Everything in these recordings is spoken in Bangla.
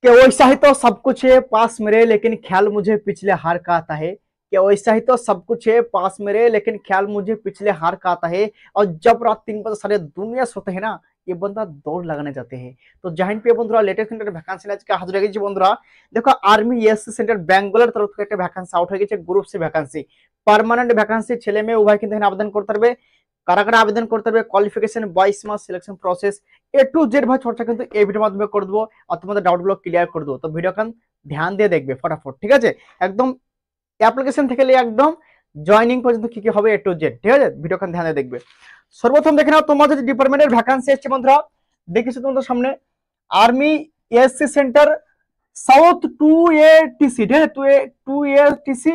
कि वैसा ही तो सब कुछ है पास मेरे लेकिन ख्याल मुझे पिछले हार का आता है। कि वैसा ही तो सब कुछ है पास मेरे लेकिन ख्याल मुझे पिछले हार का आता है। और जब रात 3 बजे सारे दुनिया सोते हैं ना, ये बंदा दौड़ लगाने जाते हैं। तो জাহিন পে বন্ধুরা লেটেস্ট সেন্টার ভ্যাকান্সি আজকে হাজির হয়ে গেছি বন্ধুরা। দেখো আর্মি এসসি সেন্টার বেঙ্গলের তরফ থেকে একটা ভ্যাকান্সি আউট হয়ে গেছে, group C vacancy, permanent vacancy. ছেলে মেয়ে উভয় কিন্তু এখানে আবেদন করতে পারবে। কারা কারা আবেদন করতে পারবে, কোয়ালিফিকেশন, 22 মাস selection process, A to Z भाई চর্চা কিন্তু এই ভিডিওর মাধ্যমে করে দেবো আর তোমাদের ডাউটগুলো ক্লিয়ার করে দেবো। তো ভিডিওখান ধ্যান দিয়ে দেখবে ফটাফট, ঠিক আছে? একদম অ্যাপ্লিকেশন থেকে নিয়ে একদম জয়নিং পর্যন্ত কি কি হবে এ টু জেড, ঠিক আছে? ভিডিওখান ধ্যান দিয়ে দেখবে। সর্বপ্রথম দেখে নাও তোমাদের যে ডিপার্টমেন্টের ভ্যাকান্সি এসেছে বন্ধুরা, দেখেছো তোমাদের সামনে army SC centre south 2ATC, ঠিক আছে? 2ATC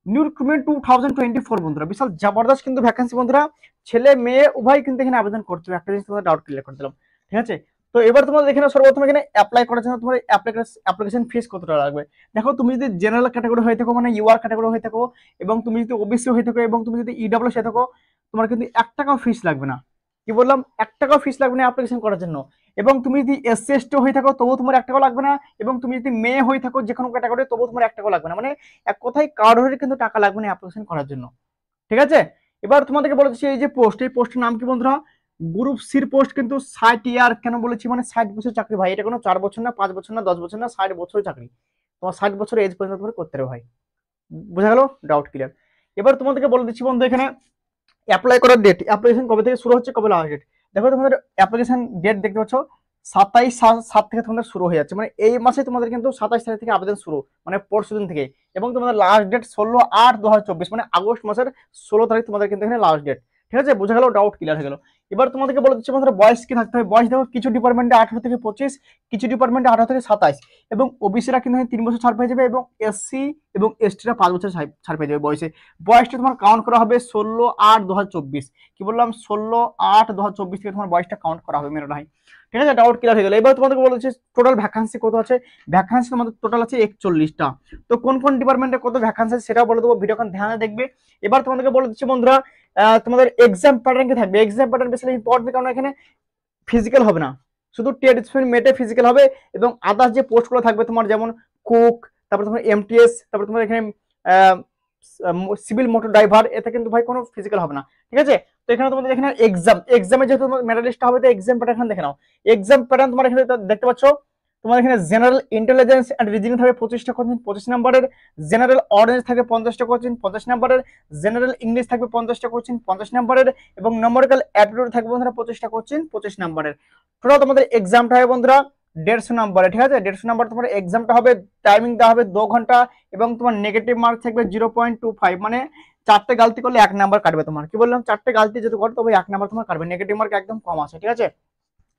নিউ রিক্রুটমেন্ট 2024 বন্ধুরা, বিশাল জবরদস্ত কিন্তু ভ্যাকান্সি বন্ধুরা। ছেলে মেয়ে উভয় কিন্তু এখানে আবেদন করতে হবে। একটা জিনিস তোমাদের ডাউট ক্লিয়ার করে দিলাম, ঠিক আছে? তো এবার তোমাদের দেখে নাও সর্বপ্রথম এখানে অ্যাপ্লাই করার জন্য তোমার অ্যাপ্লিকেশন ফিস কত টাকা লাগবে। দেখো তুমি যদি জেনারেল ক্যাটাগরি হয়ে থাকো, মানে ইউআর ক্যাটাগরি হয়ে থাকো, এবং তুমি যদি ওবিসি হয়ে থাকো, এবং তুমি যদি ইডব্লিউএস হয়ে থাকো, তোমার কিন্তু 1 টাকাও ফিস লাগবে না। কি বললাম? 1 টাকাও ফিস লাগবে না অ্যাপ্লিকেশন করার জন্য। এবং তুমি যদি এসসি এসটি হয়ে থাকো তবুও তোমার 1 টাকাও লাগবে না। এবং তুমি যদি মেয়ে হয়ে থাকো যে কোনো ক্যাটাগরি তবুও তোমার 1 টাকাও লাগবে না। মানে এক কথায় কারোরই কিন্তু টাকা লাগবে না অ্যাপ্লিকেশন করার জন্য, ঠিক আছে? এবার তোমাদেরকে বলে দিচ্ছি এই যে পোস্ট, এই পোস্টের নাম কি বন্ধুরা? গ্রুপ সির পোস্ট কিন্তু 60 ইয়ার। কেন বলেছি? মানে 60 বছর চাকরি ভাই। এটা কোনো 4 বছর না, 5 বছর না, 10 বছর না, 60 বছরের চাকরি। তোমার 60 বছর এজ পর্যন্ত তোমার করতে হবে ভাই। বোঝা গেল? Doubt clear. এবার তোমাদেরকে বলে দিচ্ছি বন্ধু এখানে অ্যাপ্লাই করার ডেট, অ্যাপ্লিকেশন কবে থেকে শুরু হচ্ছে, কবে লাস্ট ডেট। দেখো তোমাদের অ্যাপ্লিকেশন ডেট দেখতে পাচ্ছ 27/7 থেকে তোমাদের শুরু হয়ে যাচ্ছে। মানে এই মাসে তোমাদের কিন্তু 27 তারিখ থেকে আবেদন শুরু, মানে পরশু দিন থেকে। এবং তোমাদের লাস্ট ডেট 16/8/2024, মানে আগস্ট মাসের 16 তারিখ তোমাদের কিন্তু এখানে লাস্ট ডেট, ঠিক আছে? বোঝা গেল? ডাউট ক্লিয়ার হয়ে গেল। এবার তোমাদেরকে বলে দিচ্ছি বন্ধুরা বয়স কি থাকতে হবে। বয়স দেখো কিছু ডিপার্টমেন্টে 18 থেকে 25, কিছু ডিপার্টমেন্টে 18 থেকে 27, এবং ওবিসিরা কিন্তু 3 বছর ছাড় পেয়ে যাবে, এবং এসসি এবং এসটিরা 5 বছর ছাড় পেয়ে যাবে বয়সে। বয়সটা তোমার কাউন্ট করা হবে 16/8/2024। কি বললাম? 16/8/2024 থেকে তোমার বয়সটা কাউন্ট করা হবে মেরো ভাই, ঠিক আছে? ডাউট ক্লিয়ার হয়ে গেল। এবার তোমাদেরকে বলে দিচ্ছি টোটাল ভ্যাকান্সি কত আছে। ভ্যাকান্সি তোমাদের টোটাল আছে 41টা। তো কোন কোন ডিপার্টমেন্টে কত ভ্যাকান্সি আছে সেটাও বলে দেবো, ভিডিওখান ধ্যানে দেখবে। এবার তোমাদেরকে বলে দিচ্ছি বন্ধুরা তোমাদের এক্সাম প্যাটার্ন কি থাকবে। এক্সাম প্যাটার্ন বেশি ইম্পর্টেন্ট, কারণ এখানে ফিজিক্যাল হবে না, শুধু টেট স্পেন মেটে ফিজিক্যাল হবে। এবং আদার্স যে পোস্টগুলো থাকবে তোমার, যেমন কুক, তারপর তোমার এমটিএস, তারপর তোমার এখানে সিভিল মোটর ড্রাইভার, এতে কিন্তু ভাই কোনো ফিজিক্যাল হবে না, ঠিক আছে? তো এখানে তোমাদের এখানে এক্সামে যেহেতু তোমার মেডালিস্ট হবে, তো এক্সাম প্যাটার্ন দেখে নাও। এক্সাম প্যাটার্ন তোমার এখানে দেখতে পাচ্ছ, তোমার এখানে জেনারেল ইন্টেলিজেন্স এন্ড রিজনিং থাকবে 25টা কোশ্চেন 25 নম্বরের, জেনারেল অরেঞ্জ থাকবে 50টা কোশ্চেন 50 নম্বরের, জেনারেল ইংলিশ থাকবে 50টা কোশ্চেন 50 নম্বরের, এবং নম্বরিক্যাল অ্যাপটিটিউড থাকবে বন্ধুরা 25টা কোশ্চেন 25 নম্বরের। টোটাল তোমাদের এক্সামটা হবে বন্ধুরা 150 নম্বরে, ঠিক আছে? 150 নম্বর তোমার এক্সামটা হবে। টাইমিং দেওয়া হবে 2 ঘন্টা, এবং তোমার নেগেটিভ মার্ক থাকবে 0.25, মানে 4টে গালতি করলে 1 নাম্বার কাটবে তোমার। কি বললাম? 4টে গালতি যদি করো তবে 1 নাম্বার তোমার কাটবে, নেগেটিভ মার্ক একদম কম আছে, ঠিক আছে?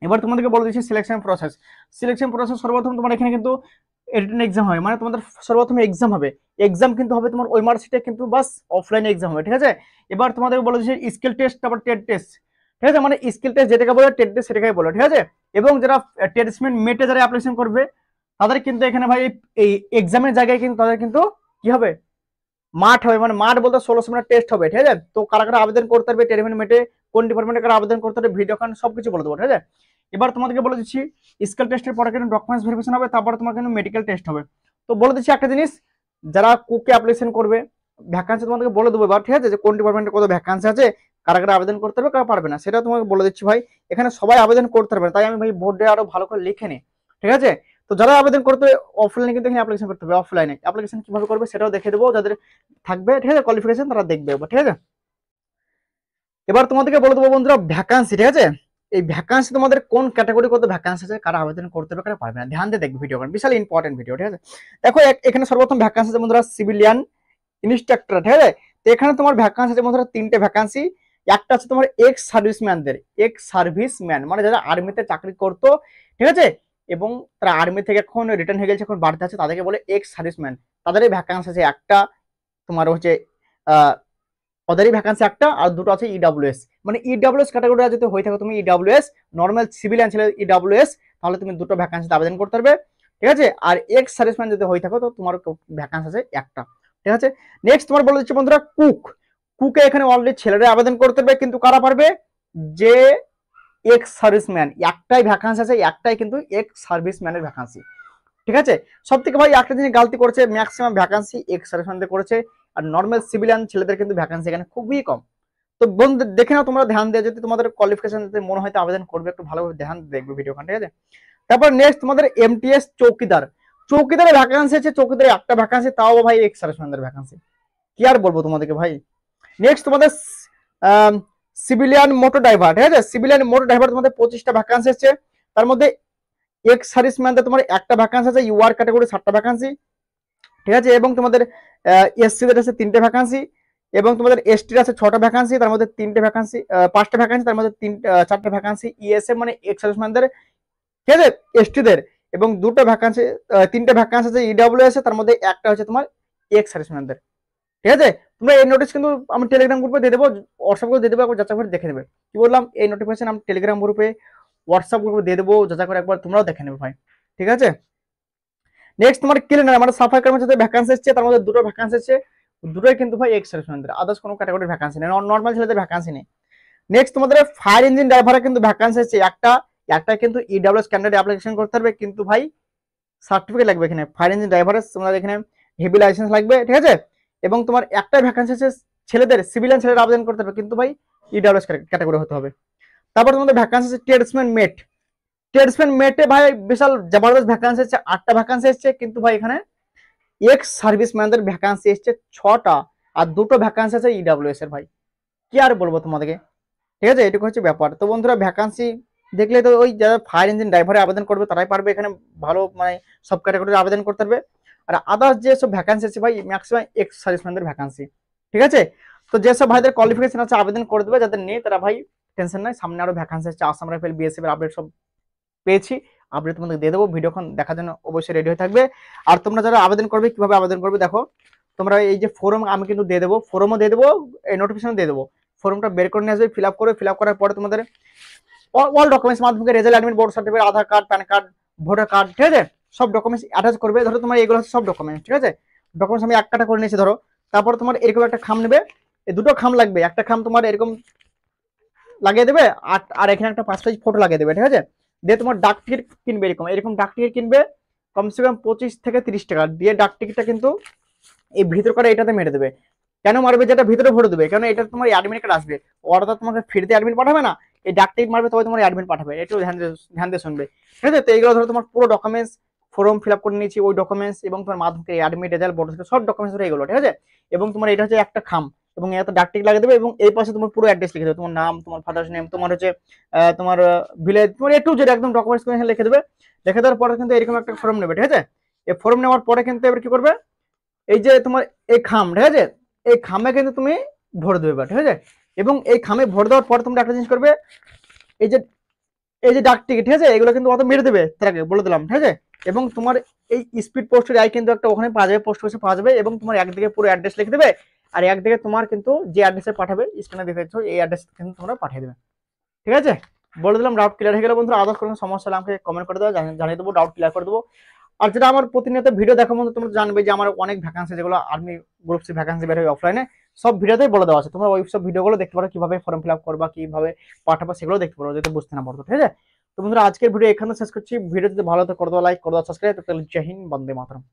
এবার তোমাদেরকে বলে দিচ্ছি সিলেকশন প্রসেস। সিলেকশন প্রসেস সর্বপ্রথম তোমার এখানে কিন্তু রিটেন এক্সাম হবে, মানে তোমাদের সর্বপ্রথম এক্সাম হবে। এক্সাম কিন্তু হবে তোমার ওই মার্কশিটে, কিন্তু বাস অফলাইনে এক্সাম হবে, ঠিক আছে? এবার তোমাদেরকে বলে দিচ্ছি স্কিল টেস্ট, তারপর টেট টেস্ট, ঠিক আছে? মানে স্কিল টেস্ট যেটাকে বলে, টেট টেস্ট সেটাকে বলে, ঠিক আছে? এবং যারা টেস্টমেন্ট মেটে যারা অ্যাপ্লিকেশন করবে তাদের কিন্তু এখানে ভাই এই এক্সামের জায়গায় কিন্তু তাদের কিন্তু কি হবে, মাঠ হবে। মানে মাঠ বলতে 1600 মিনিট টেস্ট হবে, ঠিক আছে? তো কারা কারা আবেদন করতে পারবে, টেলিমেন্ট মেটে কোন ডিপার্টমেন্টে কারা আবেদন করতে পারবে, ভিডিও কান সবকিছু বলে দেবো, ঠিক আছে? এবার তোমাদেরকে বলে দিচ্ছি স্কিল টেস্টের পরে কিন্তু ডকুমেন্টস ভেরিফিকেশন হবে, তারপরে তোমার কিন্তু মেডিকেল টেস্ট হবে। তো বলে দিচ্ছি একটা জিনিস, যারা কুকে অ্যাপ্লিকেশন করবে, ভ্যাকান্সি তোমাদেরকে বলে দেবো এবার, ঠিক আছে? যে কোন ডিপার্টমেন্টে কত ভ্যাকান্সি আছে, কারা কারা আবেদন করতে পারবে, কারা পারবে না, সেটা তোমাকে বলে দিচ্ছি ভাই। এখানে সবাই আবেদন করতে পারবে, তাই আমি ভাই বোর্ডে আরো ভালো করে লিখে নিই, ঠিক আছে? তো যারা আবেদন করতে অফলাইনে কিন্তু এখানে অ্যাপ্লিকেশন করতে হবে। অফলাইনে অ্যাপ্লিকেশন কিভাবে করবে সেটাও দেখে দেবো, যাদের থাকবে, ঠিক আছে, কোয়ালিফিকেশন, তারা দেখবে, ঠিক আছে? এবার তোমাদেরকে বলে দেবো বন্ধুরা ভ্যাকান্সি, ঠিক আছে? এই ভ্যাকান্সি তোমাদের কোন ক্যাটাগরি কত ভ্যাকান্সি আছে, কারা আবেদন করতে পারবে, কারা পারবে না, ধ্যান দিয়ে দেখবে ভিডিও, বিশাল ইম্পর্টেন্ট ভিডিও, ঠিক আছে? দেখো এখানে সর্বপ্রথম ভ্যাকান্সি আছে বন্ধুরা সিভিলিয়ান ইনস্ট্রাক্টর, ঠিক আছে? তো এখানে তোমার ভ্যাকান্সি আছে বন্ধুরা 3টে ভ্যাকান্সি। একটা আছে তোমার এক্স সার্ভিসম্যানদের, এক্স সার্ভিসম্যান মানে যারা আর্মিতে চাকরি করতো, ঠিক আছে? এবং তারা আর্মি থেকে এখন রিটার্ন হয়ে গেছে, এখন বাড়িতে আছে, তাদেরকে বলে এক্স সার্ভিসম্যান। তাদের ভ্যাকান্সি আছে একটা, তোমার হচ্ছে ওদেরই ভ্যাকান্সি একটা, আর দুটো আছে ইডব্লিউএস। মানে ইডব্লিউএস ক্যাটাগরি যদি হয়ে থাকে তুমি ইডব্লিউএস, নর্মাল সিভিলিয়ান ছিল ইডব্লিউএস, তাহলে তুমি দুটো ভ্যাকান্সিতে আবেদন করতে পারবে, ঠিক আছে? আর এক্স সার্ভিসম্যান যদি হয়ে থাকো তো তোমার ভ্যাকান্সি আছে একটা, ঠিক আছে? নেক্সট তোমার বলে দিচ্ছি বন্ধুরা কুক। কুকে এখানে অলরেডি ছেলেরা আবেদন করতে পারবে, কিন্তু কারা পারবে, যে এক্স সার্ভিসম্যান। একটাই ভ্যাকান্সি আছে, একটাই কিন্তু এক্স সার্ভিসম্যানের ভ্যাকান্সি। ঠিক আছে। সব থেকে ভাই একটা জিনিস গালতি করেছে, ম্যাক্সিমাম ভ্যাকান্সি এক্স সার্ভিসম্যানদের করেছে, আর নর্মাল সিভিলিয়ান ছেলেদের কিন্তু ভ্যাকান্সি এখানে খুবই কম। তো বন্ধু দেখে নাও, তোমরা ধ্যান দিয়ে, যদি তোমাদের কোয়ালিফিকেশন মনে হয় আবেদন করবে, একটু ভালোভাবে ধ্যান দেখবে ভিডিওখান, ঠিক আছে। তারপর নেক্সট তোমাদের এমটিএস চৌকিদার, চৌকিদারের ভ্যাকান্সি আছে, চৌকিদারের একটা ভ্যাকান্সি, তাও ভাই এক্স সার্ভিসম্যানদের ভ্যাকান্সি, কি আর বলবো তোমাদেরকে ভাই। নেক্সট তোমাদের সিভিলিয়ান মোটর ড্রাইভার, ঠিক আছে, সিভিলিয়ান মোটর ড্রাইভার তোমাদের 25টা ভ্যাকান্সি আছে, তার মধ্যে এক্স সার্ভিসম্যানদের তোমার একটা ভ্যাকান্সি আছে, ইউআর ক্যাটাগরি 7টা ভ্যাকান্সি, ঠিক আছে, এবং তোমাদের এসসিদের আছে 3টে ভ্যাকান্সি, এবং তোমাদের এসটির আছে 6টা ভ্যাকান্সি, তার মধ্যে 3টে ভ্যাকান্সি, 5টা ভ্যাকান্সি, তার মধ্যে 4টে ভ্যাকান্সি ইএসএম মানে এক্স সার্ভিসম্যানদের, ঠিক আছে, এসটিদের, এবং 2টা ভ্যাকান্সি, 3টে ভ্যাকান্সি আছে ইডব্লিউএস, তার মধ্যে একটা হচ্ছে তোমার এক্স সার্ভিসম্যানদের, ঠিক আছে। তোমরা এই নোটিস কিন্তু আমি টেলিগ্রাম গ্রুপে দিয়ে দেবো, হোয়াটসঅ্যাপ গ্রুপে দিয়ে দেবো, একবার যাচাই করে দেখে নেবে। কি বললাম, এই নোটিফিকেশন আমি টেলিগ্রাম গ্রুপে, হোয়াটসঅ্যাপ গ্রুপে দিয়ে দেবো, যাচাই করে একবার তোমরাও দেখে নেবে ভাই, ঠিক আছে। নেক্সট তোমার ক্লিনার মানে সাফাই কর্মচারীদের ভ্যাকান্সি এসেছে, তার মধ্যে 2টো ভ্যাকান্সি এসেছে, দুটোই কিন্তু ভাই এক্স সার্ভিসম্যানদের, আদার্স কোনো ক্যাটাগরির ভ্যাকান্সি নেই, নর্মাল ছেলেদের ভ্যাকান্সি নেই। নেক্সট তোমাদের ফায়ার ইঞ্জিন ড্রাইভারের কিন্তু ভ্যাকান্সি এসেছে একটা কিন্তু ইডব্লিউএস ক্যান্ডিডেট অ্যাপ্লিকেশন করতে পারবে, কিন্তু ভাই সার্টিফিকেট লাগবে এখানে, ফায়ার ইঞ্জিন ড্রাইভারের তোমাদের এখানে হেভি লাইসেন্স লাগবে, ঠিক আছে। এবং তোমার একটা ভ্যাকান্সি আছে ছেলেদের, সিভিলিয়ান ছেলেরা আবেদন করতে পারবে, কিন্তু ভাই ইডব্লিউএস ক্যাটাগরি হতে হবে। তারপর তোমাদের ভ্যাকান্সি আছে ট্রেডসম্যান মেট, ট্রেডসম্যান মেটে ভাই বিশাল জবরদস্ত ভ্যাকান্সি আছে, 8টা ভ্যাকান্সি এসছে, কিন্তু ভাই এখানে এক্স সার্ভিসম্যানদের ভ্যাকান্সি এসছে 6টা, আর 2টো ভ্যাকান্সি আছে ইডব্লিউএস এর, ভাই কি আর বলবো তোমাদেরকে, ঠিক আছে, এটুকু হচ্ছে ব্যাপার। তো বন্ধুরা ভ্যাকান্সি দেখলে তো ওই যারা ফায়ার ইঞ্জিন ড্রাইভারে আবেদন করবে তারাই পারবে এখানে ভালো, মানে সব ক্যাটাগরির আবেদন করতে পারবে, আর আদার্স যে সব ভ্যাকান্সি আছে ভাই ম্যাক্সিমাম এক্স সার্ভিসম্যানদের ভ্যাকান্সি, ঠিক আছে। তো যেসব ভাইদের কোয়ালিফিকেশন আছে আবেদন করে দেবে, যাদের নেই তারা ভাই টেনশন নাই, সামনে আরো ভ্যাকান্সি আছে, আসাম রাইফেল বিএসএফ এর আপডেট সব পেয়েছি, আপডেট তোমাদের দিয়ে দেবো, ভিডিওখন দেখার জন্য অবশ্যই রেডি হয়ে থাকবে। আর তোমরা যারা আবেদন করবে, কিভাবে আবেদন করবে দেখো, তোমরা এই যে ফর্ম আমি কিন্তু দিয়ে দেবো, ফর্মও দিয়ে দেবো, এই নোটিফিকেশন দিয়ে দেবো, ফর্মটা বের করে নিয়ে আসবে, ফিল আপ করে, ফিল আপ করার পরে তোমাদের all documents, Madhyamik result, admit, board certificate, Aadhaar card, PAN card, voter card, ঠিক আছে, সব ডকুমেন্টস অ্যাটাচ করবে। ধরো তোমার এগুলো হচ্ছে সব ডকুমেন্টস, ঠিক আছে, ডকুমেন্টস আমি এক কাটা করে নিয়েছি ধরো। তারপর তোমার এরকম একটা খাম নেবে, এই 2টো খাম লাগবে, একটা খাম তোমার এরকম লাগিয়ে দেবে, আর এখানে একটা 5 সাইজ ফটো লাগিয়ে দেবে, ঠিক আছে। দিয়ে তোমার ডাক টিকিট কিনবে, এরকম এরকম ডাক টিকিট কিনবে, কমসে কম 25 থেকে 30 টাকা দিয়ে ডাক টিকিটটা কিন্তু এই ভিতর করে এটাতে মেরে দেবে। কেন মারবে, যেটা ভিতরে ভরে দেবে, কারণ এটা তোমার অ্যাডমিট কার্ড আসবে, ওরা তো তোমাকে ফ্রিতে অ্যাডমিট পাঠাবে না, এই ডাক টিকিট মারবে তবে তোমার অ্যাডমিট পাঠাবে, একটু ধ্যান দিয়ে শুনবে, ঠিক আছে। তো এইগুলো ধরো তোমার পুরো ডকুমেন্টস, ফর্ম ফিল আপ করে নিয়েছি ওই ডকুমেন্টস, এবং তোমার মাধ্যমিক অ্যাডমিট, রেজাল্ট, বোর্ড সব ডকুমেন্টস ধরে এগুলো, ঠিক আছে। এবং তোমার এটা হচ্ছে একটা খাম, এবং এত ডাক টিকিট লাগিয়ে দেবে, এবং এই পাশে তোমার পুরো অ্যাড্রেস লিখে দেবে, তোমার নাম, তোমার ফাদার্স নেম, তোমার হচ্ছে তোমার ভিলেজ, তোমার একটু যেটা একদম ডকুমেন্টস লিখে দেবে। লিখে দেওয়ার পরে কিন্তু এরকম একটা ফর্ম নেবে, ঠিক আছে। এই ফর্ম নেওয়ার পরে কিন্তু এবার কি করবে, এই যে তোমার এই খাম, ঠিক আছে, এই খামে কিন্তু তুমি ভরে দেবে, ঠিক আছে। এবং এই খামে ভরে দেওয়ার পর তোমরা একটা জিনিস করবে, এই যে ডাক টিকিট, ঠিক আছে, এগুলো কিন্তু অত মেরে দেবে, তার আগে বলে দিলাম, ঠিক আছে। এবং তোমার এই স্পিড পোস্টের আই কিন্তু একটা ওখানে পাওয়া যাবে, পোস্ট অফিসে পাওয়া যাবে, এবং তোমার একদিকে পুরো অ্যাড্রেস লিখে দেবে, আর একদিকে তোমার কিন্তু যে অ্যাড্রেসে পাঠাবে, স্ক্রিনে দেখেছো এই অ্যাড্রেস কিন্তু তোমরা পাঠিয়ে দেবে, ঠিক আছে। বলে দিলাম, ডাউট ক্লিয়ার হয়ে গেল বন্ধুরা, আদার্স কোনো সমস্যা হলে আমাকে কমেন্ট করে দেবো, জানিয়ে দেবো, ডাউট ক্লিয়ার করে দেবো। আর যেটা আমার প্রতিনিয়ত ভিডিও দেখা বন্ধু, তোমরা জানবে যে আমার অনেক ভ্যাকান্সি, যেগুলো আর্মি গ্রুপ সি ভ্যাকান্সি বের হয় অফলাইনে, সব ভিডিওতেই বলে দেওয়া আছে, তোমরা ওই সব ভিডিওগুলো দেখতে পারো, কিভাবে ফর্ম ফিল আপ করবা, কিভাবে পাঠাবা, সেগুলো দেখতে পারো, যদি বুঝতে না পারতো, ঠিক আছে। তো বন্ধুরা আজকের ভিডিও এখানে শেষ করছি, ভিডিও যদি ভালো লাগে করে দাও লাইক, করে দাও সাবস্ক্রাইব। তাহলে জয় হিন্দ, বন্দে মাতরম।